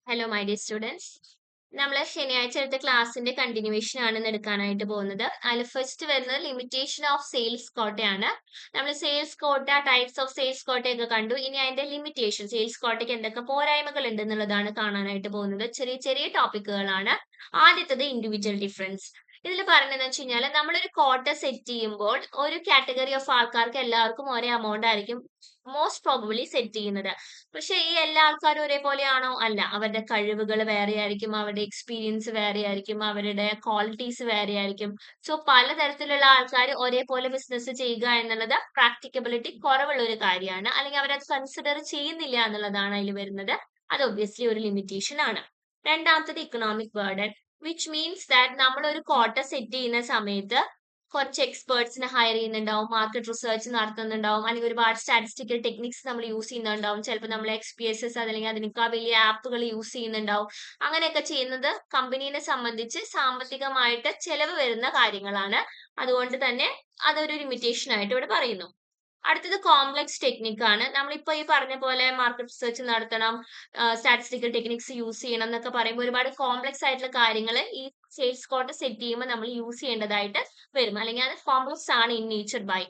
Hello my dear students. നമ്മൾ ശനിയാഴ്ച എടുത്ത ക്ലാസ്സിന്റെ കണ്ടിന്യൂവേഷൻ ആണ് ഇന്ന് എടുക്കാനായിട്ട് പോകുന്നത്. അതിൽ ഫസ്റ്റ് വരുന്നത് ലിമിറ്റേഷൻ ഓഫ് സെയിൽസ് കോട്ടയാണ്. നമ്മൾ സെയിൽസ് കോട്ട, ടൈപ്സ് ഓഫ് സെയിൽസ് കോട്ടയൊക്കെ കണ്ടു. ഇനി അതിന്റെ ലിമിറ്റേഷൻ, സെയിൽസ് കോട്ടയ്ക്ക് എന്തൊക്കെ പോരായ്മകൾ ഉണ്ട് എന്നുള്ളതാണ് കാണാനായിട്ട് പോകുന്നത്. ചെറിയ ചെറിയ ടോപ്പിക്കുകളാണ്. ആദ്യത്തത് ഇൻഡിവിജ്വൽ ഡിഫറൻസ്. ഇതിൽ പറയുന്നത് വെച്ച് കഴിഞ്ഞാൽ നമ്മളൊരു കോട്ട സെറ്റ് ചെയ്യുമ്പോൾ ഒരു കാറ്റഗറി ഓഫ് ആൾക്കാർക്ക് എല്ലാവർക്കും ഒരേ എമൗണ്ട് ആയിരിക്കും മോസ്റ്റ് പ്രോബബിളി സെറ്റ് ചെയ്യുന്നത്. പക്ഷെ ഈ എല്ലാ ആൾക്കാരും ഒരേപോലെയാണോ? അല്ല. അവരുടെ കഴിവുകൾ വേറെ ആയിരിക്കും, അവരുടെ എക്സ്പീരിയൻസ് വേറെ ആയിരിക്കും, അവരുടെ ക്വാളിറ്റീസ് വേറെ ആയിരിക്കും. സോ പലതരത്തിലുള്ള ആൾക്കാർ ഒരേപോലെ ബിസിനസ് ചെയ്യുക എന്നുള്ളത് പ്രാക്ടിക്കബിലിറ്റി കുറവുള്ള ഒരു കാര്യമാണ്. അല്ലെങ്കിൽ അവരത് കൺസിഡർ ചെയ്യുന്നില്ല എന്നുള്ളതാണ് അതിൽ വരുന്നത്. അത് ഒബ്വിയസ്ലി ഒരു ലിമിറ്റേഷൻ ആണ്. രണ്ടാമത്തത് economic burden, which means that നമ്മൾ ഒരു കോട്ട സെറ്റ് ചെയ്യുന്ന സമയത്ത് കുറച്ച് എക്സ്പേർട്സിനെ ഹയർ ചെയ്യുന്നുണ്ടാവും, മാർക്കറ്റ് റിസർച്ച് നടത്തുന്നുണ്ടാവും, അല്ലെങ്കിൽ ഒരുപാട് സ്റ്റാറ്റിസ്റ്റിക്കൽ ടെക്നിക്സ് നമ്മൾ യൂസ് ചെയ്യുന്നുണ്ടാവും. ചിലപ്പോൾ നമ്മൾ XPSS അല്ലെങ്കിൽ അതിനേക്കാൾ വലിയ ആപ്പുകൾ യൂസ് ചെയ്യുന്നുണ്ടാവും. അങ്ങനെയൊക്കെ ചെയ്യുന്നത് കമ്പനീനെ സംബന്ധിച്ച് സാമ്പത്തികമായിട്ട് ചെലവ് വരുന്ന കാര്യങ്ങളാണ്. അതുകൊണ്ട് തന്നെ അതൊരു ലിമിറ്റേഷൻ ആയിട്ട് ഇവിടെ പറയുന്നു. അടുത്തത് കോംപ്ലക്സ് ടെക്നിക് ആണ്. നമ്മളിപ്പോ ഈ പറഞ്ഞ പോലെ മാർക്കറ്റ് റിസർച്ച് നടത്തണം, സ്റ്റാറ്റിസ്റ്റിക്കൽ ടെക്നിക്സ് യൂസ് ചെയ്യണം എന്നൊക്കെ പറയുമ്പോൾ ഒരുപാട് കോംപ്ലക്സ് ആയിട്ടുള്ള കാര്യങ്ങൾ ഈ സെയിൽസ് കോട്ട സെറ്റ് ചെയ്യുമ്പോൾ നമ്മൾ യൂസ് ചെയ്യേണ്ടതായിട്ട് വരും. അല്ലെങ്കിൽ അത് കോംപ്ലക്സ് ആണ് ഇൻ നേച്ചർ ബൈ.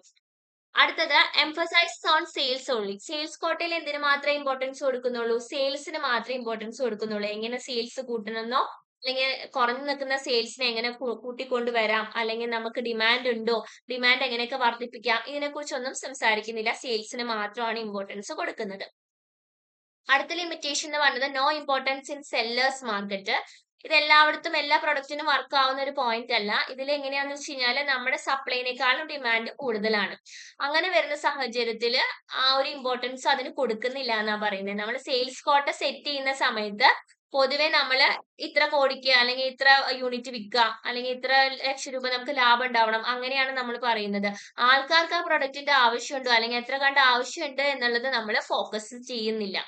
അടുത്തത് emphasize on sales only. Sales കോട്ടയിൽ എന്തിനു മാത്രമേ ഇമ്പോർട്ടൻസ് കൊടുക്കുന്നുള്ളൂ? സെയിൽസിന് മാത്രമേ ഇമ്പോർട്ടൻസ് കൊടുക്കുന്നുള്ളൂ. എങ്ങനെ സെയിൽസ് കൂട്ടണമെന്നോ അല്ലെങ്കിൽ കുറഞ്ഞു നിൽക്കുന്ന സെയിൽസിനെ എങ്ങനെ കൂട്ടിക്കൊണ്ടുവരാം, അല്ലെങ്കിൽ നമുക്ക് ഡിമാൻഡ് ഉണ്ടോ, ഡിമാൻഡ് എങ്ങനെയൊക്കെ വർദ്ധിപ്പിക്കാം, ഇതിനെക്കുറിച്ചൊന്നും സംസാരിക്കുന്നില്ല. സെയിൽസിന് മാത്രമാണ് ഇമ്പോർട്ടൻസ് കൊടുക്കുന്നത്. അടുത്ത ലിമിറ്റേഷൻ എന്ന് പറയുന്നത് no importance in sellers market. ഇത് എല്ലായിടത്തും എല്ലാ പ്രൊഡക്റ്റിനും വർക്ക് ആവുന്ന ഒരു പോയിന്റ് അല്ല. ഇതിൽ എങ്ങനെയാന്ന് വെച്ച് കഴിഞ്ഞാൽ നമ്മുടെ സപ്ലൈനേക്കാളും ഡിമാൻഡ് കൂടുതലാണ്. അങ്ങനെ വരുന്ന സാഹചര്യത്തിൽ ആ ഒരു ഇമ്പോർട്ടൻസ് അതിന് കൊടുക്കുന്നില്ല എന്നാ പറയുന്നത്. നമ്മൾ സെയിൽസ് കോട്ട സെറ്റ് ചെയ്യുന്ന സമയത്ത് പൊതുവെ നമ്മൾ ഇത്ര കോടിക്ക് അല്ലെങ്കിൽ ഇത്ര യൂണിറ്റ് വിൽക്കുക, അല്ലെങ്കിൽ ഇത്ര ലക്ഷം രൂപ നമുക്ക് ലാഭം ഉണ്ടാവണം, അങ്ങനെയാണ് നമ്മൾ പറയുന്നത്. ആൾക്കാർക്ക് ആ പ്രൊഡക്റ്റിന്റെ ആവശ്യമുണ്ടോ അല്ലെങ്കിൽ എത്ര കണ്ട് ആവശ്യമുണ്ട് എന്നുള്ളത് നമ്മൾ ഫോക്കസ് ചെയ്യുന്നില്ല.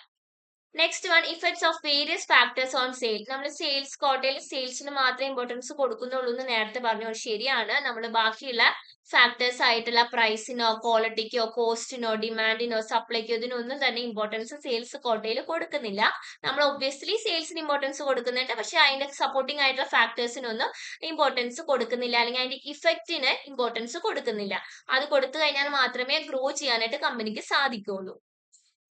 Next one, effects of various factors on sale. നമ്മൾ സെയിൽസ് കോട്ടയിൽ സെയിൽസിന് മാത്രമേ ഇമ്പോർട്ടൻസ് കൊടുക്കുന്നുള്ളൂ എന്ന് നേരത്തെ പറഞ്ഞു. ശരിയാണ്. നമ്മൾ ബാക്കിയുള്ള ഫാക്ടേഴ്സ് ആയിട്ടുള്ള പ്രൈസിനോ ക്വാളിറ്റിക്കോ കോസ്റ്റിനോ ഡിമാൻഡിനോ സപ്ലൈക്കോ ഇതിനൊന്നും തന്നെ ഇമ്പോർട്ടൻസ് സെയിൽസ് കോട്ടയിൽ കൊടുക്കുന്നില്ല. നമ്മൾ ഒബ്വിയസ്ലി സെയിൽസിന് ഇമ്പോർട്ടൻസ് കൊടുക്കുന്നുണ്ട്, പക്ഷെ അതിന്റെ സപ്പോർട്ടിംഗ് ആയിട്ടുള്ള ഫാക്ടേഴ്സിനൊന്നും ഇമ്പോർട്ടൻസ് കൊടുക്കുന്നില്ല, അല്ലെങ്കിൽ അതിന്റെ ഇഫക്റ്റിന് ഇമ്പോർട്ടൻസ് കൊടുക്കുന്നില്ല. അത് കൊടുത്തു കഴിഞ്ഞാൽ മാത്രമേ ഗ്രോ ചെയ്യാനായിട്ട് കമ്പനിക്ക് സാധിക്കുള്ളൂ.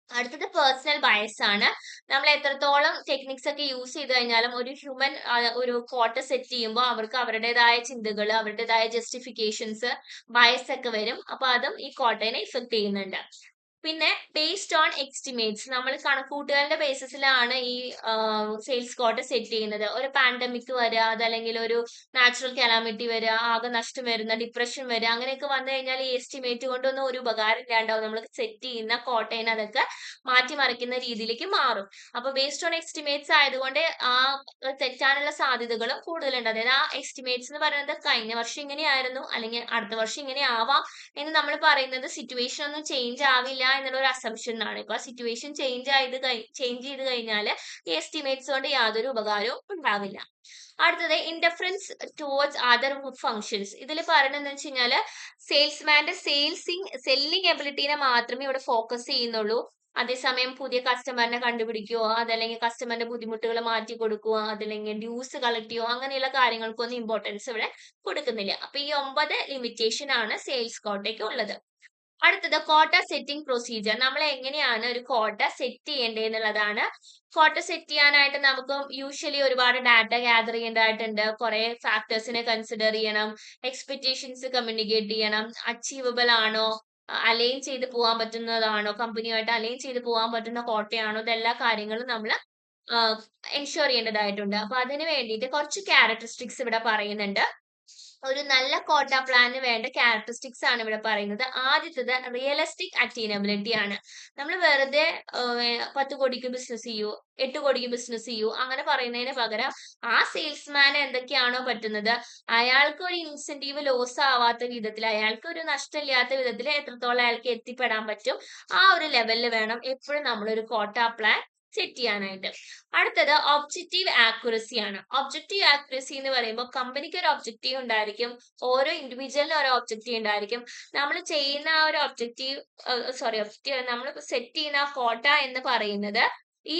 അടുത്തത് പേഴ്സണൽ ബയസ് ആണ്. നമ്മൾ എത്രത്തോളം ടെക്നിക്സ് ഒക്കെ യൂസ് ചെയ്ത് കഴിഞ്ഞാലും ഒരു ഹ്യൂമൻ ഒരു കോട്ട സെറ്റ് ചെയ്യുമ്പോൾ അവർക്ക് അവരുടേതായ ചിന്തകൾ, അവരുടേതായ ജസ്റ്റിഫിക്കേഷൻസ്, ബയസ് ഒക്കെ വരും. അപ്പൊ അതും ഈ കോട്ടയെ ഇഫക്ട് ചെയ്യുന്നുണ്ട്. പിന്നെ ബേസ്ഡ് ഓൺ എസ്റ്റിമേറ്റ്സ്, നമ്മൾ കണക്കൂട്ടുകളുടെ ബേസിസിലാണ് ഈ സെയിൽസ് കോട്ട സെറ്റ് ചെയ്യുന്നത്. ഒരു പാൻഡമിക് വരിക, അതല്ലെങ്കിൽ ഒരു നാച്ചുറൽ കലാമിറ്റി വരിക, ആകെ നഷ്ടം വരുന്ന, ഡിപ്രഷൻ വരിക, അങ്ങനെയൊക്കെ വന്നു കഴിഞ്ഞാൽ ഈ എസ്റ്റിമേറ്റ് കൊണ്ടൊന്നും ഒരു ഉപകാരം ഇല്ലാണ്ടാവും. നമ്മൾ സെറ്റ് ചെയ്യുന്ന കോട്ടയിനെ അതൊക്കെ മാറ്റിമറിക്കുന്ന രീതിയിലേക്ക് മാറും. അപ്പൊ ബേസ്ഡ് ഓൺ എസ്റ്റിമേറ്റ്സ് ആയതുകൊണ്ട് ആ തെറ്റാനുള്ള സാധ്യതകളും കൂടുതലുണ്ട്. അതായത് ആ എസ്റ്റിമേറ്റ്സ് എന്ന് പറയുന്നത് കഴിഞ്ഞ വർഷം ഇങ്ങനെയായിരുന്നു അല്ലെങ്കിൽ അടുത്ത വർഷം ഇങ്ങനെ ആവാം എന്ന് നമ്മൾ പറയുന്നത് സിറ്റുവേഷൻ ഒന്നും ചേഞ്ച് ആവില്ല എന്നുള്ള ഒരു അസംഷൻ ആണ്. ഇപ്പൊ സിറ്റുവേഷൻ ചേഞ്ച് ചെയ്ത് കഴിഞ്ഞാൽ ഈ എസ്റ്റിമേറ്റ്സ് കൊണ്ട് യാതൊരു ഉപകാരവും ഉണ്ടാവില്ല. അടുത്തത് ഇൻഡിഫറൻസ് ടുവേർഡ്സ് അതർ ഫങ്ഷൻസ്. ഇതിൽ പറയണെന്ന് വെച്ച് കഴിഞ്ഞാല് സെയിൽസ്മാന്റെ സെല്ലിംഗ് എബിലിറ്റിനെ മാത്രമേ ഇവിടെ ഫോക്കസ് ചെയ്യുന്നുള്ളൂ. അതേസമയം പുതിയ കസ്റ്റമറിനെ കണ്ടുപിടിക്കുകയോ അതല്ലെങ്കിൽ കസ്റ്റമറിന്റെ ബുദ്ധിമുട്ടുകൾ മാറ്റി കൊടുക്കുകയോ അതല്ലെങ്കിൽ ഡ്യൂസ് കളക്ട് ചെയ്യുകയോ അങ്ങനെയുള്ള കാര്യങ്ങൾക്കൊന്നും ഇമ്പോർട്ടൻസ് ഇവിടെ കൊടുക്കുന്നില്ല. അപ്പൊ ഈ 9 ലിമിറ്റേഷൻ ആണ് സെയിൽസ് കോട്ടയ്ക്ക് ഉള്ളത്. അടുത്തത് കോട്ട സെറ്റിംഗ് പ്രൊസീജിയർ. നമ്മൾ എങ്ങനെയാണ് ഒരു കോട്ട സെറ്റ് ചെയ്യേണ്ടത് എന്നുള്ളതാണ്. കോട്ട സെറ്റ് ചെയ്യാനായിട്ട് നമുക്ക് യൂഷ്വലി ഒരുപാട് ഡാറ്റ ഗ്യാദർ ചെയ്യേണ്ടതായിട്ടുണ്ട്. കുറെ ഫാക്ടേഴ്സിനെ കൺസിഡർ ചെയ്യണം, എക്സ്പെക്ടേഷൻസ് കമ്മ്യൂണിക്കേറ്റ് ചെയ്യണം, അച്ചീവബിൾ ആണോ, അലൈൻ ചെയ്ത് പോകാൻ പറ്റുന്നതാണോ, കമ്പനിയുമായിട്ട് അലൈൻ ചെയ്ത് പോകാൻ പറ്റുന്ന കോട്ടയാണോ, ഇതെല്ലാ കാര്യങ്ങളും നമ്മൾ എൻഷുർ ചെയ്യേണ്ടതായിട്ടുണ്ട്. അപ്പൊ അതിന് വേണ്ടിയിട്ട് കുറച്ച് ക്യാരക്ടറിസ്റ്റിക്സ് ഇവിടെ പറയുന്നുണ്ട്. ഒരു നല്ല കോട്ട പ്ലാന് വേണ്ട ക്യാരക്ടറിസ്റ്റിക്സ് ആണ് ഇവിടെ പറയുന്നത്. ആദ്യത്തത് റിയലിസ്റ്റിക് അറ്റൈനബിലിറ്റി ആണ്. നമ്മൾ വെറുതെ 10 കോടിക്ക് ബിസിനസ് ചെയ്യൂ, 8 കോടിക്ക് ബിസിനസ് ചെയ്യൂ അങ്ങനെ പറയുന്നതിന് പകരം ആ സെയിൽസ്മാന് എന്തൊക്കെയാണോ പറ്റുന്നത്, അയാൾക്ക് ഒരു ഇൻസെന്റീവ് ലോസ് ആവാത്ത വിധത്തിൽ, അയാൾക്ക് ഒരു നഷ്ടമില്ലാത്ത വിധത്തിൽ എത്രത്തോളം അയാൾക്ക് എത്തിപ്പെടാൻ പറ്റും ആ ഒരു ലെവലിൽ വേണം എപ്പോഴും നമ്മളൊരു കോട്ട പ്ലാൻ സെറ്റ് ചെയ്യാനായിട്ട്. അടുത്തത് ഒബ്ജക്റ്റീവ് ആക്യുറസി ആണ്. ഒബ്ജക്റ്റീവ് ആക്യുറസി എന്ന് പറയുമ്പോൾ കമ്പനിക്ക് ഒരു ഒബ്ജക്റ്റീവ് ഉണ്ടായിരിക്കും, ഓരോ ഇൻഡിവിജ്വലിനും ഓരോ ഒബ്ജക്റ്റീവ് ഉണ്ടായിരിക്കും. നമ്മൾ ചെയ്യുന്ന ആ ഒരു ഒബ്ജക്റ്റീവ് നമ്മൾ സെറ്റ് ചെയ്യുന്ന കോട്ട എന്ന് പറയുന്നത് ഈ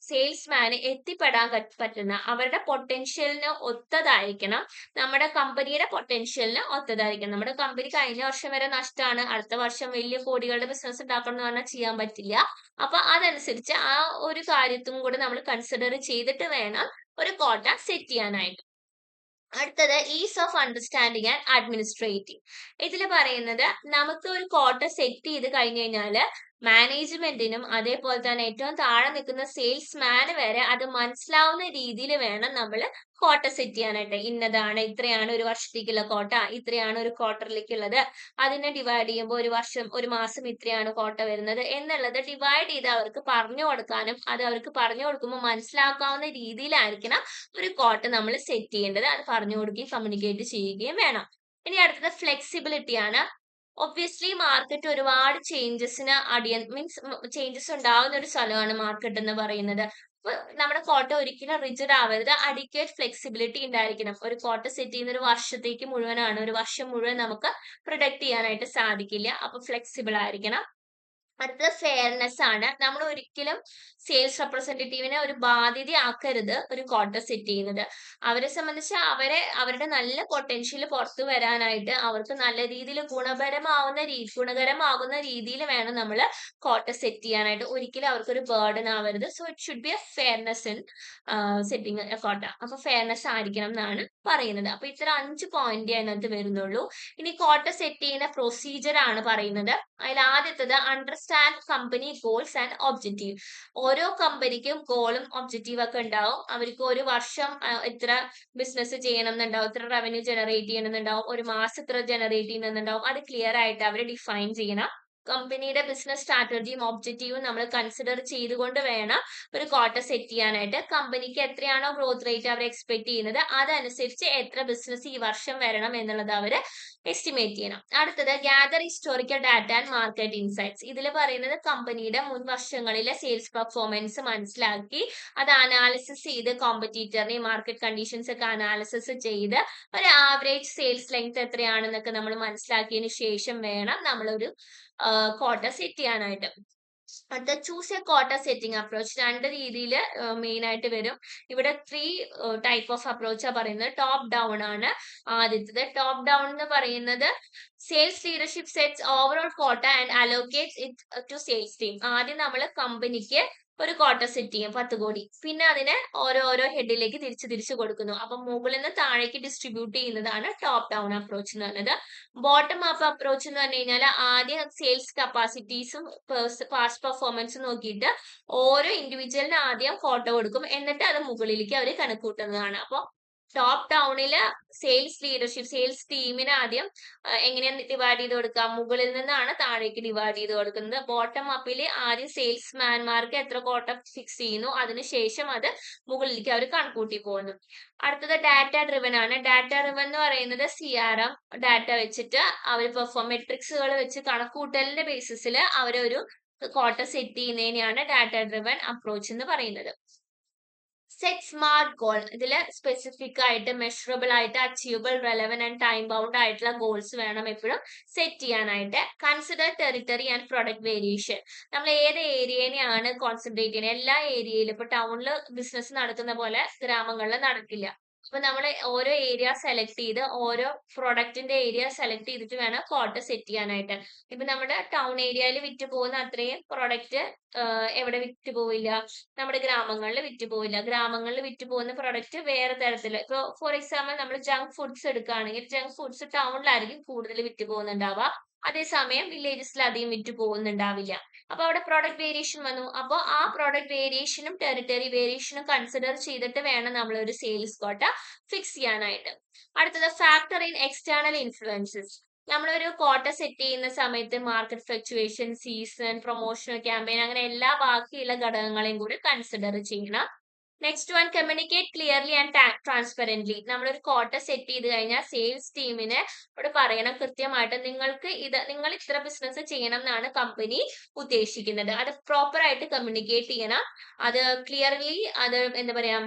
സെയിൽസ്മാന് എത്തിപ്പെടാൻ പറ്റുന്ന അവരുടെ പൊട്ടൻഷ്യലിന് ഒത്തതായിരിക്കണം, നമ്മുടെ കമ്പനിയുടെ പൊട്ടൻഷ്യലിന് ഒത്തതായിരിക്കണം. നമ്മുടെ കമ്പനി കഴിഞ്ഞ വർഷം വരെ നഷ്ടമാണ്, അടുത്ത വർഷം വലിയ കോടികളുടെ ബിസിനസ് ഉണ്ടാക്കണം എന്ന് പറഞ്ഞാൽ ചെയ്യാൻ പറ്റില്ല. അപ്പൊ അതനുസരിച്ച് ആ ഒരു കാര്യത്തും കൂടെ നമ്മൾ കൺസിഡർ ചെയ്തിട്ട് വേണം ഒരു കോട്ട സെറ്റ് ചെയ്യാനായിട്ട്. അടുത്തത് is of understanding and administrating. ഇതിൽ പറയുന്നത് നമുക്ക് ഒരു കോട്ട സെറ്റ് ചെയ്ത് കഴിഞ്ഞു കഴിഞ്ഞാല് മാനേജ്മെന്റിനും അതേപോലെ തന്നെ ഏറ്റവും താഴെ നിൽക്കുന്ന സെയിൽസ്മാന് വരെ അത് മനസ്സിലാവുന്ന രീതിയിൽ വേണം നമ്മൾ കോട്ട സെറ്റ് ചെയ്യാനായിട്ട്. ഇന്നതാണ്, ഇത്രയാണ് ഒരു വർഷത്തേക്കുള്ള കോട്ട, ഇത്രയാണ് ഒരു ക്വാർട്ടറിലേക്കുള്ളത്, അതിനെ ഡിവൈഡ് ചെയ്യുമ്പോൾ ഒരു മാസം ഇത്രയാണ് കോട്ട വരുന്നത് എന്നുള്ളത് ഡിവൈഡ് ചെയ്ത് അവർക്ക് പറഞ്ഞു കൊടുക്കാനും അത് അവർക്ക് പറഞ്ഞു കൊടുക്കുമ്പോൾ മനസ്സിലാക്കാവുന്ന രീതിയിലായിരിക്കണം ഒരു കോട്ട നമ്മൾ സെറ്റ് ചെയ്യേണ്ടത്. അത് പറഞ്ഞു കൊടുക്കുകയും കമ്മ്യൂണിക്കേറ്റ് ചെയ്യുകയും വേണം. ഇനി അടുത്തത് ഫ്ലെക്സിബിലിറ്റി ആണ്. ഒബ്വിയസ്ലി മാർക്കറ്റ് ഒരുപാട് മീൻസ് ചേഞ്ചസ് ഉണ്ടാവുന്ന ഒരു സ്ഥലമാണ് മാർക്കറ്റ് എന്ന് പറയുന്നത്. അപ്പൊ നമ്മുടെ കോട്ട ഒരിക്കലും റിജിഡ് ആവരുത്, അഡിക്വേറ്റ് ഫ്ലെക്സിബിലിറ്റി ഉണ്ടായിരിക്കണം. ഒരു കോട്ട സെറ്റ് ചെയ്യുന്ന ഒരു വർഷത്തേക്ക് മുഴുവനാണ്, ഒരു വർഷം മുഴുവൻ നമുക്ക് പ്രൊഡക്റ്റ് ചെയ്യാനായിട്ട് സാധിക്കില്ല. അപ്പൊ ഫ്ലെക്സിബിൾ ആയിരിക്കണം. അടുത്തത് ഫെയർനെസ് ആണ്. നമ്മൾ ഒരിക്കലും സെയിൽസ് റെപ്രസെന്റേറ്റീവിനെ ഒരു ബാധ്യതയാക്കരുത് ഒരു കോട്ട സെറ്റ് ചെയ്യുന്നത്. അവരെ സംബന്ധിച്ച് അവരുടെ നല്ല പൊട്ടൻഷ്യൽ പുറത്തു വരാനായിട്ട് അവർക്ക് നല്ല രീതിയിൽ ഗുണകരമാകുന്ന രീതിയിൽ വേണം നമ്മൾ കോട്ട സെറ്റ് ചെയ്യാനായിട്ട്. ഒരിക്കലും അവർക്കൊരു ബേർഡൻ ആവരുത്. So it should be A fairness in setting A കോട്ട. അപ്പൊ ഫെയർനെസ് ആയിരിക്കണം എന്നാണ് പറയുന്നത്. അപ്പൊ ഇത്ര 5 പോയിന്റ് അതിനകത്ത് വരുന്നുള്ളൂ. ഇനി കോട്ട സെറ്റ് ചെയ്യുന്ന പ്രൊസീജിയർ ആണ് പറയുന്നത്. അതിൽ ആദ്യത്തത് understand company goals and objective. ഓരോ കമ്പനിക്കും ഗോളും ഒബ്ജക്റ്റീവ് ഒക്കെ ഉണ്ടാവും. അവർക്ക് ഒരു വർഷം എത്ര ബിസിനസ് ചെയ്യണം എന്നുണ്ടാവും, എത്ര റവന്യൂ ജനറേറ്റ് ചെയ്യണം എന്നുണ്ടാവും, ഒരു മാസം എത്ര ജനറേറ്റ് ചെയ്യണമെന്നുണ്ടാവും. അത് ക്ലിയർ ആയിട്ട് അവർ ഡിഫൈൻ ചെയ്യണം. കമ്പനിയുടെ ബിസിനസ് സ്ട്രാറ്റജിയും ഒബ്ജക്റ്റീവും നമ്മൾ കൺസിഡർ ചെയ്തുകൊണ്ട് വേണം ഒരു കോട്ട സെറ്റ് ചെയ്യാനായിട്ട്. കമ്പനിക്ക് എത്രയാണോ ഗ്രോത്ത് റേറ്റ് അവർ എക്സ്പെക്ട് ചെയ്യുന്നത് അതനുസരിച്ച് എത്ര ബിസിനസ് ഈ വർഷം വരണം എന്നുള്ളത് അവർ എസ്റ്റിമേറ്റ് ചെയ്യണം. അടുത്തത് gather historical data and market insights. ഇതിൽ പറയുന്നത് കമ്പനിയുടെ മുൻ വർഷങ്ങളിലെ സെയിൽസ് പെർഫോമൻസ് മനസ്സിലാക്കി അത് അനാലിസിസ് ചെയ്ത് കോമ്പറ്റീറ്ററിനെയും മാർക്കറ്റ് കണ്ടീഷൻസ് ഒക്കെ അനാലിസിസ് ചെയ്ത് ഒരു ആവറേജ് സെയിൽസ് ലെങ്ത് എത്രയാണെന്നൊക്കെ നമ്മൾ മനസ്സിലാക്കിയതിന് ശേഷം വേണം നമ്മളൊരു കോട്ട സെറ്റ് ചെയ്യാനായിട്ട്. അടുത്ത ചൂസ് എ കോട്ട സെറ്റിംഗ് അപ്രോച്ച്. 2 രീതിയിൽ മെയിൻ ആയിട്ട് വരും. ഇവിടെ 3 ടൈപ്പ് ഓഫ് അപ്രോച്ചാ പറയുന്നത്. ടോപ്പ് ഡൗൺ ആണ് ആദ്യത്തത്. ടോപ്പ് ഡൗൺ എന്ന് പറയുന്നത് sales leadership sets overall quota and allocates it to sales team. ആദ്യം നമ്മൾ കമ്പനിക്ക് ഒരു കോട്ട സെറ്റ് ചെയ്യും 10 കോടി, പിന്നെ അതിനെ ഓരോ ഹെഡിലേക്ക് തിരിച്ചു കൊടുക്കുന്നു. അപ്പൊ മുകളിൽ നിന്ന് താഴേക്ക് ഡിസ്ട്രിബ്യൂട്ട് ചെയ്യുന്നതാണ് ടോപ്പ് ഡൗൺ അപ്രോച്ച് എന്ന് പറയുന്നത്. ബോട്ടം അപ്പ് അപ്രോച്ച് എന്ന് പറഞ്ഞു കഴിഞ്ഞാൽ ആദ്യം സെയിൽസ് കപ്പാസിറ്റീസും പാസ്റ്റ് പെർഫോമൻസും നോക്കിയിട്ട് ഓരോ ഇൻഡിവിജ്വലിന് ആദ്യം കോട്ട കൊടുക്കും, എന്നിട്ട് അത് മുകളിലേക്ക് അവർ കണക്കൂട്ടുന്നതാണ്. അപ്പൊ ടോപ്പ് ഡൗണില് സെയിൽസ് ലീഡർഷിപ്പ് സെയിൽസ് ടീമിന് ആദ്യം എങ്ങനെയാണ് ഡിവൈഡ് ചെയ്ത് കൊടുക്കുക, മുകളിൽ നിന്നാണ് താഴേക്ക് ഡിവൈഡ് ചെയ്ത് കൊടുക്കുന്നത്. ബോട്ടം അപ്പില് ആദ്യം സെയിൽസ്മാൻമാർക്ക് എത്ര കോട്ട ഫിക്സ് ചെയ്യുന്നു, അതിനുശേഷം അത് മുകളിലേക്ക് അവർ കണക്കൂട്ടി പോകുന്നു. അടുത്തത് ഡാറ്റ ഡ്രിവൻ ആണ്. ഡാറ്റ ഡ്രിവൻ എന്ന് പറയുന്നത് CRM ഡാറ്റ വെച്ചിട്ട് അവർ മെട്രിക്സുകൾ വെച്ച് കണക്കൂട്ടലിന്റെ ബേസിസിൽ അവരൊരു കോട്ട സെറ്റ് ചെയ്യുന്നതിനെയാണ് ഡാറ്റ ഡ്രിവൻ അപ്രോച്ച് എന്ന് പറയുന്നത്. Set smart goal. ഇതില് സ്പെസിഫിക് ആയിട്ട് മെഷറബിൾ ആയിട്ട് achievable relevant and time bound ആയിട്ടുള്ള ഗോൾസ് വേണം എപ്പോഴും സെറ്റ് ചെയ്യാനായിട്ട്. Consider territory and product variation. നമ്മൾ ഏത് ഏരിയനെയാണ് കോൺസെൻട്രേറ്റ് ചെയ്യുന്നത്. എല്ലാ ഏരിയയിലും ഇപ്പൊ ടൗണിൽ ബിസിനസ് നടത്തുന്ന പോലെ ഗ്രാമങ്ങളിൽ നടക്കില്ല. അപ്പൊ നമ്മൾ ഓരോ ഏരിയ സെലക്ട് ചെയ്ത് ഓരോ പ്രൊഡക്റ്റിന്റെ ഏരിയ സെലക്ട് ചെയ്തിട്ട് വേണം കോട്ട സെറ്റ് ചെയ്യാനായിട്ട്. ഇപ്പൊ നമ്മുടെ ടൗൺ ഏരിയയിൽ വിറ്റ് പോകുന്ന അത്രയും പ്രൊഡക്റ്റ് എവിടെ വിറ്റ് പോവില്ല, നമ്മുടെ ഗ്രാമങ്ങളിൽ വിറ്റ് പോവില്ല. ഗ്രാമങ്ങളിൽ വിറ്റ് പോകുന്ന പ്രൊഡക്റ്റ് വേറെ തരത്തില്. ഇപ്പൊ ഫോർ എക്സാമ്പിൾ നമ്മൾ ജങ്ക് ഫുഡ്സ് എടുക്കുകയാണെങ്കിൽ ജങ്ക് ഫുഡ്സ് ടൗണിലായിരിക്കും കൂടുതൽ വിറ്റ് പോകുന്നുണ്ടാവുക, അതേസമയം വില്ലേജസിൽ അധികം വിറ്റ് പോകുന്നുണ്ടാവില്ല. അപ്പൊ അവിടെ പ്രോഡക്റ്റ് വേരിയേഷൻ വന്നു. അപ്പോൾ ആ പ്രോഡക്റ്റ് വേരിയേഷനും ടെറിട്ടറി വേരിയേഷനും കൺസിഡർ ചെയ്തിട്ട് വേണം നമ്മൾ ഒരു സെയിൽസ് കോട്ട ഫിക്സ് ചെയ്യാനായിട്ട്. അടുത്തത് ഫാക്ടർ ഇൻ എക്സ്റ്റേണൽ ഇൻഫ്ലുവൻസസ്. നമ്മളൊരു കോട്ട സെറ്റ് ചെയ്യുന്ന സമയത്ത് market fluctuation, season, promotional campaign, അങ്ങനെ എല്ലാ ബാക്കിയുള്ള ഘടകങ്ങളെയും കൂടി കൺസിഡർ ചെയ്യണം. Next one, communicate clearly and transparently. നമ്മളൊരു കോട്ട സെറ്റ് ചെയ്ത് കഴിഞ്ഞാൽ സെയിൽസ് ടീമിന് ഇവിടെ പറയണം കൃത്യമായിട്ട് നിങ്ങൾ ഇത്ര ബിസിനസ് ചെയ്യണം എന്നാണ് കമ്പനി ഉദ്ദേശിക്കുന്നത്. അത് പ്രോപ്പർ ആയിട്ട് കമ്മ്യൂണിക്കേറ്റ് ചെയ്യണം. അത് ക്ലിയർലി അത് എന്താ പറയാ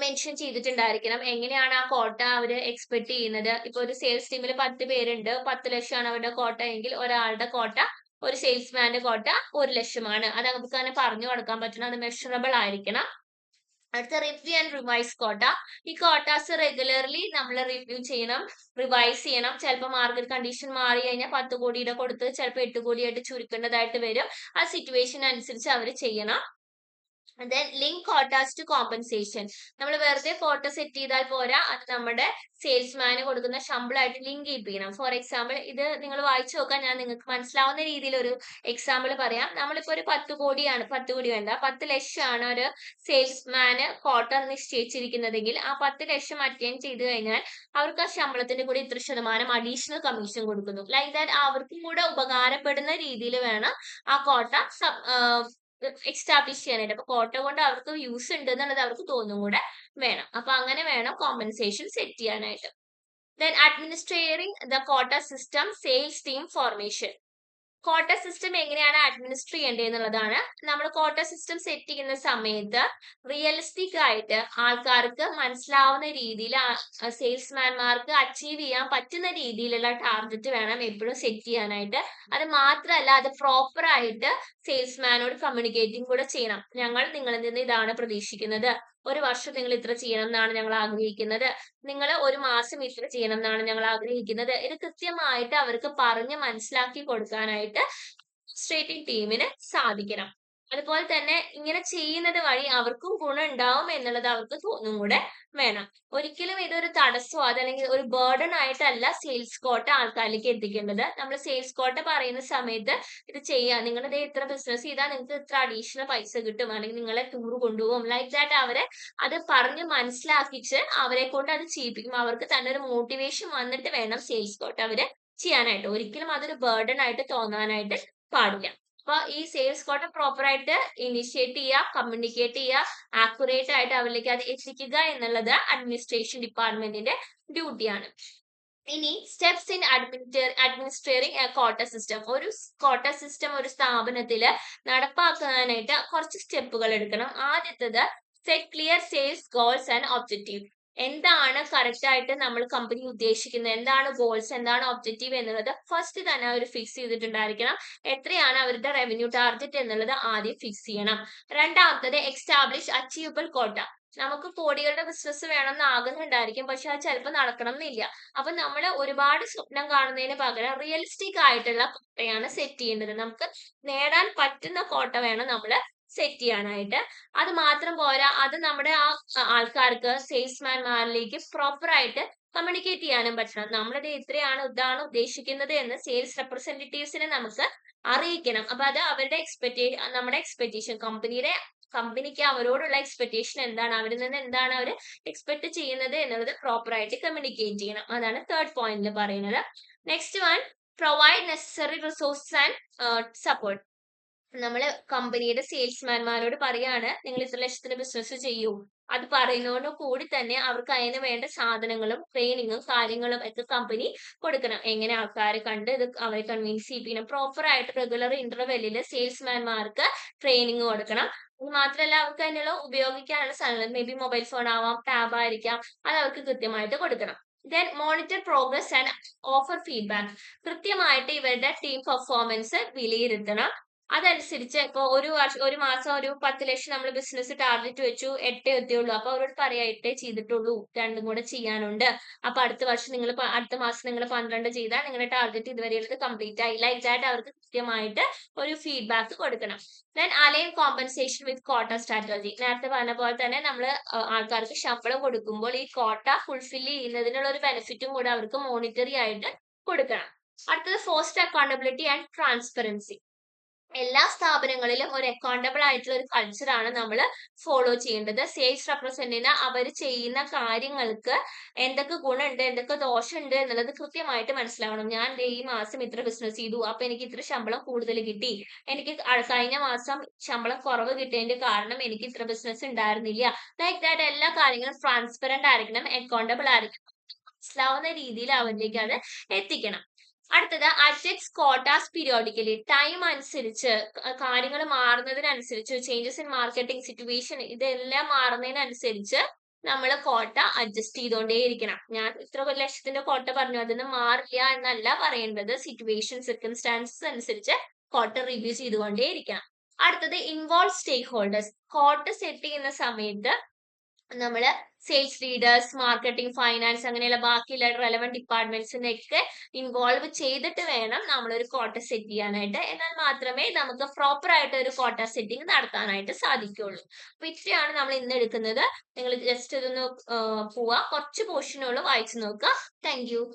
മെൻഷൻ ചെയ്തിട്ടുണ്ടായിരിക്കണം. എങ്ങനെയാണ് ആ കോട്ട അവര് എക്സ്പെക്ട് ചെയ്യുന്നത്. ഇപ്പൊ ഒരു സെയിൽസ് ടീമിൽ 10 പേരുണ്ട്, 10 ലക്ഷമാണ് അവരുടെ കോട്ട എങ്കിൽ ഒരാളുടെ കോട്ട ഒരു സെയിൽസ്മാന്റെ കോട്ട 1,00,000 അത് നമുക്ക് തന്നെ പറഞ്ഞു കൊടുക്കാൻ പറ്റണം, അത് മെഷറബിൾ ആയിരിക്കണം. അടുത്ത റിവ്യൂ ആൻഡ് റിവൈസ് കോട്ട. ഈ കോട്ടാസ് റെഗുലർലി നമ്മൾ റിവ്യൂ ചെയ്യണം, റിവൈസ് ചെയ്യണം. ചിലപ്പോൾ മാർക്കറ്റ് കണ്ടീഷൻ മാറി കഴിഞ്ഞാൽ 10 കോടിയുടെ കൊടുത്ത് ചിലപ്പോൾ 8 കോടിയായിട്ട് ചുരുക്കേണ്ടതായിട്ട് വരും. ആ സിറ്റുവേഷൻ അനുസരിച്ച് അവർ ചെയ്യണം. then link quotas to compensation. നമ്മൾ വെറുതെ കോട്ട സെറ്റ് ചെയ്താൽ പോരാ, അത് നമ്മുടെ സെയിൽസ്മാന് കൊടുക്കുന്ന ശമ്പളമായിട്ട് ലിങ്ക് ചെയ്യണം. ഫോർ എക്സാമ്പിൾ ഇത് നിങ്ങൾ വായിച്ചു നോക്കാൻ, ഞാൻ നിങ്ങൾക്ക് മനസ്സിലാവുന്ന രീതിയിൽ ഒരു എക്സാമ്പിൾ പറയാം. നമ്മളിപ്പോ ഒരു 10 കോടിയാണ്, 10 കോടി വേണ്ട, 10 ലക്ഷമാണ് ഒരു സെയിൽസ്മാന് കോട്ട നിശ്ചയിച്ചിരിക്കുന്നതെങ്കിൽ ആ 10 ലക്ഷം അറ്റൈൻ ചെയ്ത് കഴിഞ്ഞാൽ അവർക്ക് ആ ശമ്പളത്തിന്റെ കൂടി ഇത്ര ശതമാനം അഡീഷണൽ കമ്മീഷൻ കൊടുക്കുന്നു. ലൈക്ക് ദാറ്റ് അവർക്കും കൂടെ ഉപകാരപ്പെടുന്ന രീതിയിൽ വേണം ആ കോട്ട എക്സ്റ്റാബ്ലിഷ് ചെയ്യാനായിട്ട്. അപ്പൊ കോട്ട കൊണ്ട് അവർക്ക് യൂസ് ഉണ്ട് എന്നുള്ളത് അവർക്ക് തോന്നും കൂടെ വേണം. അപ്പൊ അങ്ങനെ വേണം കോമ്പൻസേഷൻ സെറ്റ് ചെയ്യാനായിട്ട്. ദെൻ അഡ്മിനിസ്ട്രേറ്റിംഗ് ദ കോട്ട സിസ്റ്റം, സെയിൽസ് ടീം ഫോർമേഷൻ. കോട്ട സിസ്റ്റം എങ്ങനെയാണ് അഡ്മിനിസ്റ്റർ ചെയ്യേണ്ടത് എന്നുള്ളതാണ്. നമ്മൾ കോട്ട സിസ്റ്റം സെറ്റ് ചെയ്യുന്ന സമയത്ത് റിയലിസ്റ്റിക് ആയിട്ട് ആൾക്കാർക്ക് മനസ്സിലാവുന്ന രീതിയിൽ സെയിൽസ്മാൻമാർക്ക് അച്ചീവ് ചെയ്യാൻ പറ്റുന്ന രീതിയിലുള്ള ടാർഗറ്റ് വേണം എപ്പോഴും സെറ്റ് ചെയ്യാനായിട്ട്. അത് മാത്രമല്ല, അത് പ്രോപ്പർ ആയിട്ട് സെയിൽസ്മാനോട് കമ്മ്യൂണിക്കേറ്റിംഗ് കൂടെ ചെയ്യണം. ഞങ്ങൾ നിങ്ങളിൽ നിന്ന് ഇതാണ് പ്രതീക്ഷിക്കുന്നത്, ഒരു വർഷം നിങ്ങൾ ഇത്ര ചെയ്യണം എന്നാണ് ഞങ്ങൾ ആഗ്രഹിക്കുന്നത്, നിങ്ങൾ ഒരു മാസം ഇത്ര ചെയ്യണം എന്നാണ് ഞങ്ങൾ ആഗ്രഹിക്കുന്നത്. ഇത് കൃത്യമായിട്ട് അവർക്ക് പറഞ്ഞ് മനസ്സിലാക്കി കൊടുക്കാനായിട്ട് അഡ്മിനിസ്ട്രേറ്റീവ് ടീമിന് സാധിക്കണം. അതുപോലെ തന്നെ ഇങ്ങനെ ചെയ്യുന്നത് വഴി അവർക്കും ഗുണം ഉണ്ടാവും എന്നുള്ളത് അവർക്ക് തോന്നും കൂടെ വേണം. ഒരിക്കലും ഇതൊരു തടസ്സമോ അതല്ലെങ്കിൽ ഒരു ബേർഡൻ ആയിട്ടല്ല സെയിൽസ് കോട്ട ആൾക്കാരിലേക്ക് എത്തിക്കേണ്ടത്. നമ്മൾ സെയിൽസ് കോട്ട പറയുന്ന സമയത്ത് ഇത് ചെയ്യാം, നിങ്ങളുടെ ഇത്ര ബിസിനസ് ചെയ്താൽ നിങ്ങൾക്ക് ഇത്ര അഡീഷണൽ പൈസ കിട്ടും, അല്ലെങ്കിൽ നിങ്ങളെ ടൂർ കൊണ്ടുപോകും, ലൈക്ക് ദാറ്റ് അവരെ അത് പറഞ്ഞ് മനസ്സിലാക്കിച്ച് അവരെ കൊണ്ട് അത് ചെയ്യിപ്പിക്കും. അവർക്ക് തന്നെ ഒരു മോട്ടിവേഷൻ വന്നിട്ട് വേണം സെയിൽസ് കോട്ട അവര് ചെയ്യാനായിട്ട്. ഒരിക്കലും അതൊരു ബേർഡൻ ആയിട്ട് തോന്നാനായിട്ട് പാടില്ല. അപ്പൊ ഈ സെയിൽസ് കോട്ട പ്രോപ്പർ ആയിട്ട് ഇനിഷ്യേറ്റ് ചെയ്യുക, കമ്മ്യൂണിക്കേറ്റ് ചെയ്യുക, ആക്യുറേറ്റ് ആയിട്ട് അവരിലേക്ക് അത് എത്തിക്കുക എന്നുള്ളത് അഡ്മിനിസ്ട്രേഷൻ ഡിപ്പാർട്ട്മെന്റിന്റെ ഡ്യൂട്ടിയാണ്. ഇനി സ്റ്റെപ്സ് ഇൻ അഡ്മിനിസ്ട്രേറ്റിംഗ് എ കോട്ട സിസ്റ്റം. ഒരു കോട്ട സിസ്റ്റം ഒരു സ്ഥാപനത്തില് നടപ്പാക്കാനായിട്ട് കുറച്ച് സ്റ്റെപ്പുകൾ എടുക്കണം. ആദ്യത്തേത് set clear sales goals and objective. എന്താണ് കറക്റ്റ് ആയിട്ട് നമ്മൾ കമ്പനി ഉദ്ദേശിക്കുന്നത്, എന്താണ് ഗോൾസ്, എന്താണ് ഒബ്ജക്റ്റീവ് എന്നുള്ളത് ഫസ്റ്റ് തന്നെ അവർ ഫിക്സ് ചെയ്തിട്ടുണ്ടായിരിക്കണം. എത്രയാണ് അവരുടെ റവന്യൂ ടാർഗറ്റ് എന്നുള്ളത് ആദ്യം ഫിക്സ് ചെയ്യണം. രണ്ടാമത്തത് എക്സ്റ്റാബ്ലിഷ് അച്ചീവബിൾ കോട്ട. നമുക്ക് കോടികളുടെ ബിസിനസ് വേണമെന്ന് ആഗ്രഹം ഉണ്ടായിരിക്കും, പക്ഷെ അത് ചിലപ്പോൾ നടക്കണം എന്നില്ല. അപ്പൊ നമ്മൾ ഒരുപാട് സ്വപ്നം കാണുന്നതിന് പകരം റിയലിസ്റ്റിക് ആയിട്ടുള്ള കോട്ടയാണ് സെറ്റ് ചെയ്യേണ്ടത്. നമുക്ക് നേടാൻ പറ്റുന്ന കോട്ട വേണം നമ്മൾ സെറ്റ് ചെയ്യാനായിട്ട്. അത് മാത്രം പോരാ, അത് നമ്മുടെ ആ ആൾക്കാർക്ക് സെയിൽസ്മാൻമാരിലേക്ക് പ്രോപ്പർ ആയിട്ട് കമ്മ്യൂണിക്കേറ്റ് ചെയ്യാനും പറ്റണം. നമ്മളിത് ഇത്രയാണ് ഇതാണ് ഉദ്ദേശിക്കുന്നത് എന്ന് സെയിൽസ് റെപ്രസെന്റേറ്റീവ്സിനെ നമുക്ക് അറിയിക്കണം. അപ്പൊ അത് അവരുടെ നമ്മുടെ എക്സ്പെക്ടേഷൻ, കമ്പനിക്ക് അവരോടുള്ള എക്സ്പെക്ടേഷൻ എന്താണ്, അവരിൽ നിന്ന് എന്താണ് അവർ എക്സ്പെക്ട് ചെയ്യുന്നത് എന്നുള്ളത് പ്രോപ്പർ ആയിട്ട് കമ്മ്യൂണിക്കേറ്റ് ചെയ്യണം. അതാണ് തേർഡ് പോയിന്റിൽ പറയുന്നത്. Next one, provide necessary resources and support. നമ്മള് കമ്പനിയുടെ സെയിൽസ്മാൻമാരോട് പറയാണ് നിങ്ങൾ ഇത്ര ലക്ഷത്തിന് ബിസിനസ് ചെയ്യൂ, അത് പറയുന്നതോട് കൂടി തന്നെ അവർക്ക് അതിന് വേണ്ട സാധനങ്ങളും ട്രെയിനിങ്ങും കാര്യങ്ങളും ഒക്കെ കമ്പനി കൊടുക്കണം. എങ്ങനെ ആൾക്കാരെ കണ്ട് ഇത് അവരെ കൺവിൻസ് ചെയ്യിപ്പിക്കണം. പ്രോപ്പർ ആയിട്ട് റെഗുലർ ഇന്റർവെല്ലിൽ സെയിൽസ്മാൻമാർക്ക് ട്രെയിനിങ് കൊടുക്കണം. അത് മാത്രമല്ല, അവർക്ക് അതിനുള്ള ഉപയോഗിക്കാനുള്ള സാധനങ്ങൾ, മേ ബി മൊബൈൽ ഫോൺ ആവാം, ടാബ് ആയിരിക്കാം, അത് അവർക്ക് കൃത്യമായിട്ട് കൊടുക്കണം. Then monitor progress and offer feedback. കൃത്യമായിട്ട് ഇവരുടെ ടീം പെർഫോമൻസ് വിലയിരുത്തണം. അതനുസരിച്ച് ഇപ്പൊ ഒരു മാസം ഒരു 10 ലക്ഷം നമ്മൾ ബിസിനസ് ടാർഗറ്റ് വെച്ചു, 8 എത്തിയുള്ളൂ. അപ്പൊ അവരോട് പറയാ 8 ചെയ്തിട്ടുള്ളൂ, 2 കൂടെ ചെയ്യാനുണ്ട്. അപ്പൊ അടുത്ത മാസം നിങ്ങൾ 12 ചെയ്താൽ നിങ്ങളുടെ ടാർഗറ്റ് ഇതുവരെയുള്ളത് കംപ്ലീറ്റ് ആയി. ലൈക്ക് ദാറ്റ് അവർക്ക് കൃത്യമായിട്ട് ഒരു ഫീഡ്ബാക്ക് കൊടുക്കണം. ദെൻ അലൈൻ കോമ്പൻസേഷൻ വിത്ത് കോട്ട സ്ട്രാറ്റജി. നേരത്തെ പറഞ്ഞ പോലെ തന്നെ നമ്മൾ ആൾക്കാർക്ക് ശമ്പളം കൊടുക്കുമ്പോൾ ഈ കോട്ട ഫുൾഫിൽ ചെയ്യുന്നതിനുള്ള ഒരു ബെനിഫിറ്റും കൂടെ അവർക്ക് മോണിറ്ററി ആയിട്ട് കൊടുക്കണം. അടുത്തത് ഫോസ്റ്റർ അക്കൗണ്ടബിലിറ്റി ആൻഡ് ട്രാൻസ്പെറൻസി. എല്ലാ സ്ഥാപനങ്ങളിലും ഒരു അക്കൗണ്ടബിൾ ആയിട്ടുള്ള ഒരു കൾച്ചറാണ് നമ്മൾ ഫോളോ ചെയ്യേണ്ടത്. സെയിൽസ് റെപ്രസെന്റിന് അവർ ചെയ്യുന്ന കാര്യങ്ങൾക്ക് എന്തൊക്കെ ഗുണമുണ്ട് എന്തൊക്കെ ദോഷമുണ്ട് എന്നുള്ളത് കൃത്യമായിട്ട് മനസ്സിലാവണം. ഞാൻ ഈ മാസം ഇത്ര ബിസിനസ് ചെയ്തു, അപ്പൊ എനിക്ക് ഇത്ര ശമ്പളം കൂടുതൽ കിട്ടി, എനിക്ക് കഴിഞ്ഞ മാസം ശമ്പളം കുറവ് കിട്ടിയതിന്റെ കാരണം എനിക്ക് ഇത്ര ബിസിനസ് ഉണ്ടായിരുന്നില്ല. ലൈക്ക് ദാറ്റ് എല്ലാ കാര്യങ്ങളും ട്രാൻസ്പെറന്റ് ആയിരിക്കണം, അക്കൗണ്ടബിൾ ആയിരിക്കണം, മനസ്സിലാവുന്ന രീതിയിൽ അവരിലേക്ക് അത് എത്തിക്കണം. അടുത്തത് അഡ്ജസ്റ്റ് കോട്ടാസ് പീരിയോഡിക്കലി. ടൈം അനുസരിച്ച് കാര്യങ്ങൾ മാറുന്നതിനനുസരിച്ച്, ചേഞ്ചസ് ഇൻ മാർക്കറ്റിംഗ് സിറ്റുവേഷൻ ഇതെല്ലാം മാറുന്നതിനനുസരിച്ച് നമ്മൾ കോട്ട അഡ്ജസ്റ്റ് ചെയ്തുകൊണ്ടേയിരിക്കണം. ഞാൻ ഇത്ര ലക്ഷത്തിന്റെ കോട്ട പറഞ്ഞു, അതൊന്നും മാറില്ല എന്നല്ല പറയേണ്ടത്. സിറ്റുവേഷൻ സർക്കംസ്റ്റാൻസസ് അനുസരിച്ച് കോട്ട റിവ്യൂ ചെയ്തുകൊണ്ടേയിരിക്കണം. അടുത്തത് ഇൻവോൾവ് സ്റ്റേക്ക് ഹോൾഡേഴ്സ്. കോട്ട സെറ്റ് ചെയ്യുന്ന സമയത്ത് നമ്മള് സെയിൽസ് ലീഡേഴ്സ്, മാർക്കറ്റിംഗ്, ഫൈനാൻസ് അങ്ങനെയുള്ള ബാക്കിയുള്ള റെലവന്റ് ഡിപ്പാർട്ട്മെന്റ്സിനെ ഒക്കെ ഇൻവോൾവ് ചെയ്തിട്ട് വേണം നമ്മളൊരു കോട്ട സെറ്റ് ചെയ്യാനായിട്ട്. എന്നാൽ മാത്രമേ നമുക്ക് പ്രോപ്പർ ആയിട്ട് ഒരു കോട്ട സെറ്റിംഗ് നടത്താനായിട്ട് സാധിക്കുള്ളൂ. അപ്പൊ ഇത്രയാണ് നമ്മൾ ഇന്ന് എടുക്കുന്നത്. നിങ്ങൾ ജസ്റ്റ് ഇതൊന്ന് പോവാ, കുറച്ച് പോർഷനുകൾ വായിച്ചു നോക്കുക. Thank you.